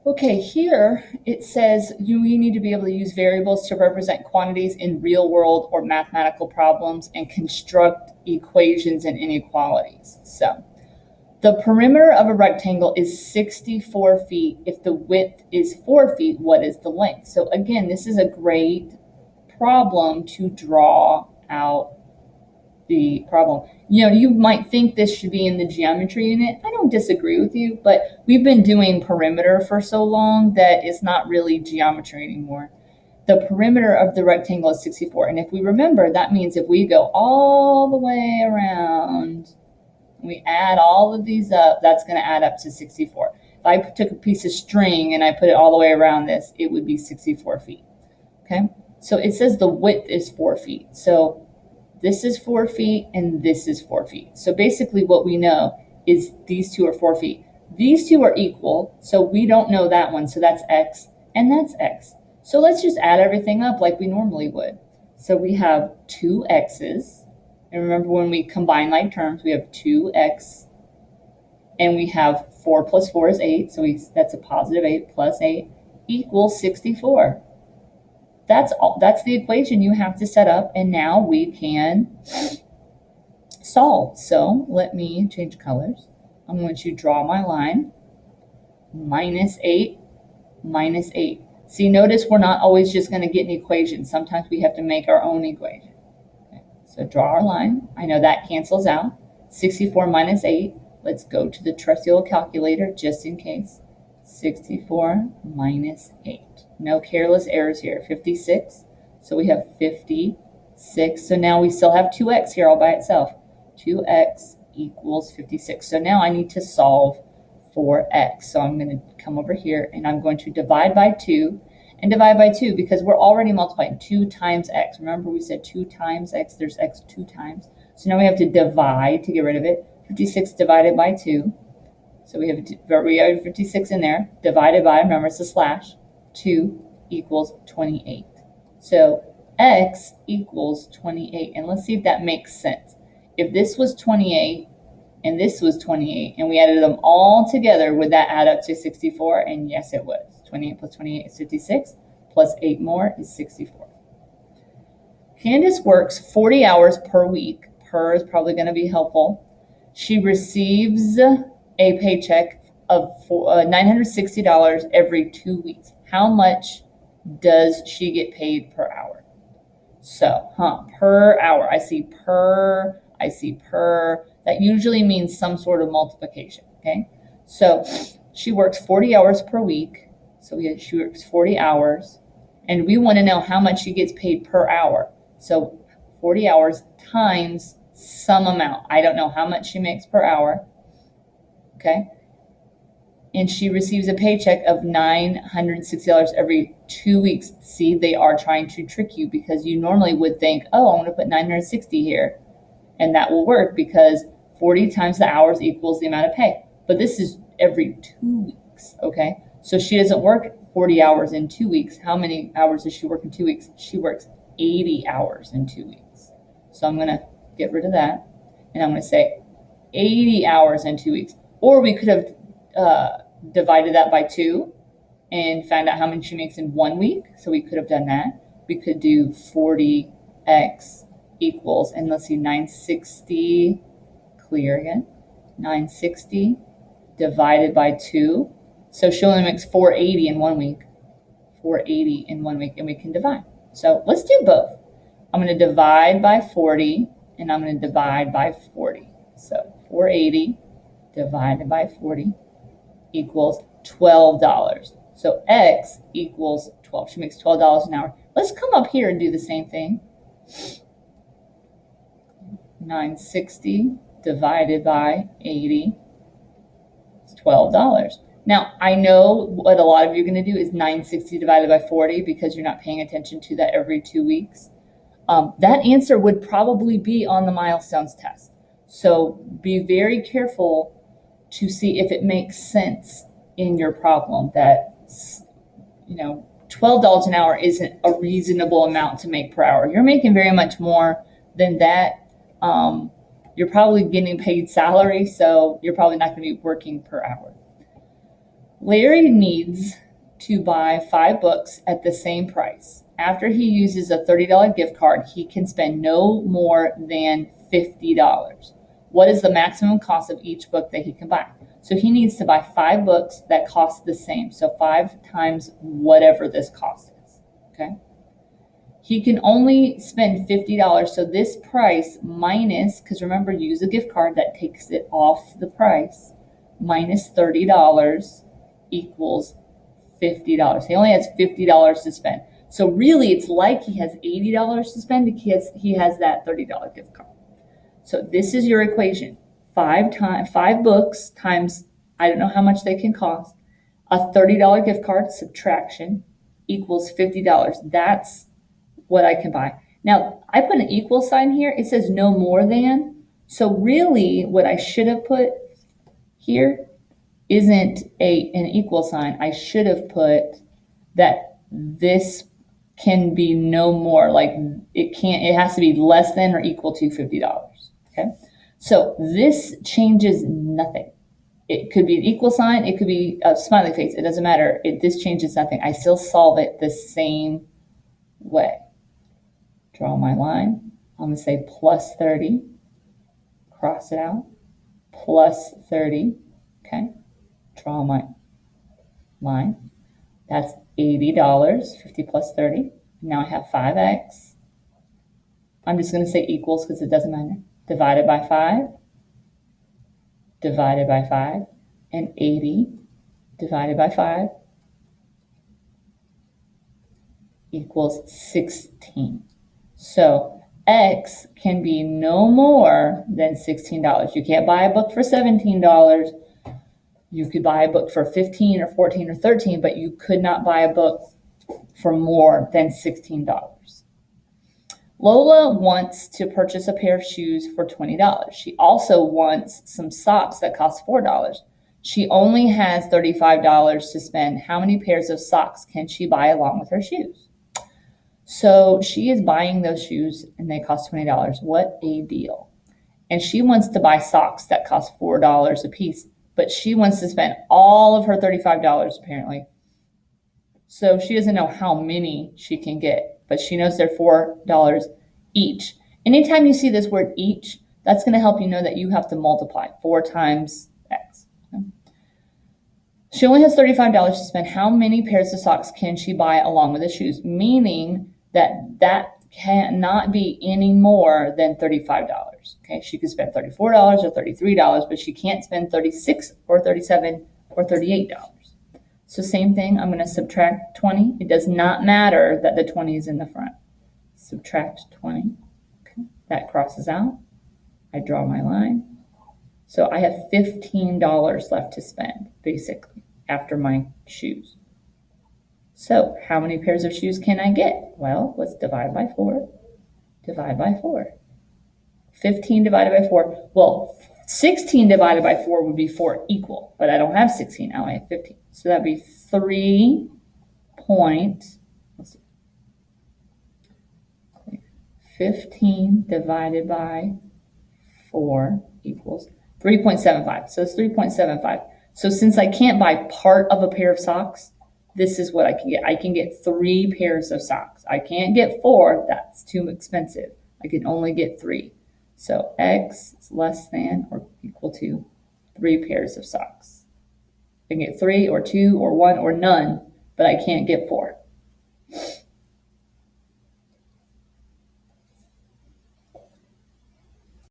Okay, here it says we need to be able to use variables to represent quantities in real world or mathematical problems and construct equations and inequalities. So the perimeter of a rectangle is 64 feet. If the width is 4 feet, what is the length? So again, this is a great problem to draw out the problem. You might think this should be in the geometry unit. I don't disagree with you, but we've been doing perimeter for so long that it's not really geometry anymore. The perimeter of the rectangle is 64. And if we remember, that means if we go all the way around, we add all of these up, that's going to add up to 64. If I took a piece of string and I put it all the way around this, it would be 64 feet. Okay, so it says the width is 4 feet. So this is 4 feet and this is 4 feet. So basically what we know is these two are 4 feet. These two are equal, so we don't know that one. So that's X and that's X. So let's just add everything up like we normally would. So we have two X's. And remember, when we combine like terms, we have 2x, and we have 4 plus 4 is 8, so that's a positive 8 plus 8 equals 64. That's the equation you have to set up, and now we can solve. So let me change colors. I'm going to draw my line. Minus 8, minus 8. See, notice we're not always just going to get an equation. Sometimes we have to make our own equation. So draw our line. I know that cancels out. 64 minus 8. Let's go to the trusty old calculator just in case. 64 minus 8. No careless errors here. 56. So we have 56. So now we still have 2x here all by itself. 2x equals 56. So now I need to solve for x. So I'm going to come over here and I'm going to divide by 2. And divide by 2 because we're already multiplying 2 times x. Remember we said 2 times x, there's x 2 times. So now we have to divide to get rid of it. 56 divided by 2. So we have 56 in there, divided by, remember it's a slash, 2 equals 28. So x equals 28. And let's see if that makes sense. If this was 28 and this was 28 and we added them all together, would that add up to 64? And yes, it would. 28 plus 28 is 56, plus 8 more is 64. Candace works 40 hours per week. Per is probably going to be helpful. She receives a paycheck of $960 every 2 weeks. How much does she get paid per hour? So, per hour. I see per. That usually means some sort of multiplication, okay? So she works 40 hours per week. So she works 40 hours, and we want to know how much she gets paid per hour. So 40 hours times some amount. I don't know how much she makes per hour, okay? And she receives a paycheck of $960 every 2 weeks. See, they are trying to trick you because you normally would think, oh, I'm going to put 960 here, and that will work because 40 times the hours equals the amount of pay. But this is every 2 weeks, okay? So she doesn't work 40 hours in 2 weeks. How many hours does she work in 2 weeks? She works 80 hours in 2 weeks. So I'm going to get rid of that. And I'm going to say 80 hours in 2 weeks. Or we could have divided that by 2 and found out how many she makes in 1 week. So we could have done that. We could do 40x equals, and let's see, 960, clear again, 960 divided by 2. So she only makes 480 in 1 week. 480 in 1 week, and we can divide. So let's do both. I'm going to divide by 40, and I'm going to divide by 40. So 480 divided by 40 equals $12. So x equals 12. She makes $12 an hour. Let's come up here and do the same thing. 960 divided by 80 is $12. Now, I know what a lot of you are going to do is 960 divided by 40 because you're not paying attention to that every 2 weeks. That answer would probably be on the milestones test. So be very careful to see if it makes sense in your problem that, $12 an hour isn't a reasonable amount to make per hour. You're making very much more than that. You're probably getting paid salary, so you're probably not going to be working per hour. Larry needs to buy 5 books at the same price. After he uses a $30 gift card, he can spend no more than $50. What is the maximum cost of each book that he can buy? So he needs to buy 5 books that cost the same. So 5 times whatever this cost is. Okay. He can only spend $50. So this price minus, because remember, use a gift card that takes it off the price, minus $30 equals $50. He only has $50 to spend. So really, it's like he has $80 to spend because he has that $30 gift card. So this is your equation. 5 books times, I don't know how much they can cost, a $30 gift card, subtraction, equals $50. That's what I can buy. Now, I put an equal sign here. It says no more than. So really, what I should have put here isn't an equal sign. I should have put that this can be no more, like it has to be less than or equal to $50. Okay. So this changes nothing. It could be an equal sign. It could be a smiley face. It doesn't matter. This changes nothing. I still solve it the same way. Draw my line. I'm going to say plus 30. Cross it out. Plus 30. Okay. Draw my line. That's $80. 50 plus 30. Now I have 5x. I'm just going to say equals because it doesn't matter. Divided by 5. Divided by 5. And 80 divided by 5 equals 16. So X can be no more than $16. You can't buy a book for $17. You could buy a book for $15 or $14 or $13, but you could not buy a book for more than $16. Lola wants to purchase a pair of shoes for $20. She also wants some socks that cost $4. She only has $35 to spend. How many pairs of socks can she buy along with her shoes? So she is buying those shoes and they cost $20. What a deal. And she wants to buy socks that cost $4 a piece, but she wants to spend all of her $35 apparently. So she doesn't know how many she can get, but she knows they're $4 each. Anytime you see this word each, that's going to help you know that you have to multiply 4 times X. Okay? She only has $35 to spend. How many pairs of socks can she buy along with the shoes? Meaning that cannot be any more than $35. Okay, she could spend $34 or $33, but she can't spend $36 or $37 or $38. So same thing, I'm going to subtract 20. It does not matter that the 20 is in the front. Subtract 20. Okay, that crosses out. I draw my line. So I have $15 left to spend, basically, after my shoes. So how many pairs of shoes can I get? Well, let's divide by 4. Divide by 4. 15 divided by 4. Well, 16 divided by 4 would be 4 equal, but I don't have 16. Now I have 15. So that'd be 3 point, let's see, 15 divided by 4 equals 3.75. So it's 3.75. So since I can't buy part of a pair of socks, this is what I can get. I can get 3 pairs of socks. I can't get 4. That's too expensive. I can only get 3. So X is less than or equal to 3 pairs of socks. I can get 3 or 2 or 1 or none, but I can't get 4.